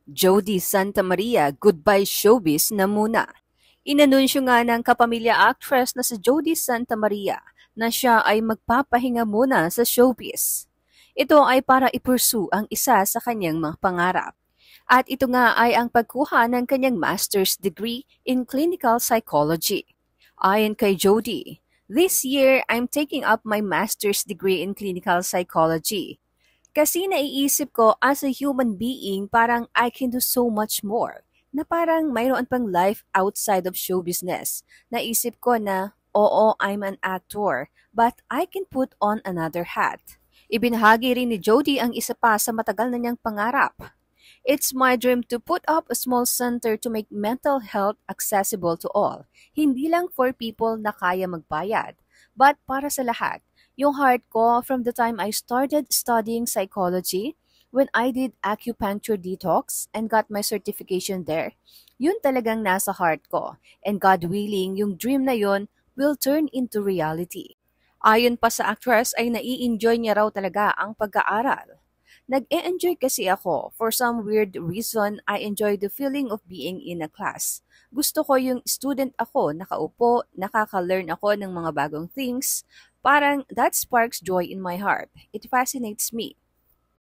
Jody Santa Maria, goodbye showbiz na muna. Inanunsyo nga ng kapamilya actress na si Jody Santa Maria na siya ay magpapahinga muna sa showbiz. Ito ay para i-pursue ang isa sa kanyang mga pangarap. At ito nga ay ang pagkuha ng kanyang master's degree in clinical psychology. Ayon kay Jody, "This year, I'm taking up my master's degree in clinical psychology. Kasi naiisip ko as a human being, parang I can do so much more. Na parang mayroon pang life outside of show business. Naisip ko na, oo, I'm an actor, but I can put on another hat." Ibinahagi rin ni Jody ang isa pa sa matagal na niyang pangarap. "It's my dream to put up a small center to make mental health accessible to all. Hindi lang for people na kaya magbayad, but para sa lahat. Yung heart ko from the time I started studying psychology, when I did acupuncture detox and got my certification there, yun talagang nasa heart ko. And God willing, yung dream na yun will turn into reality." Ayon pa sa actress ay nai-enjoy niya raw talaga ang pag-aaral. "Nag-e-enjoy kasi ako. For some weird reason, I enjoy the feeling of being in a class. Gusto ko yung student ako, nakaupo, nakaka-learn ako ng mga bagong things. Parang that sparks joy in my heart. It fascinates me.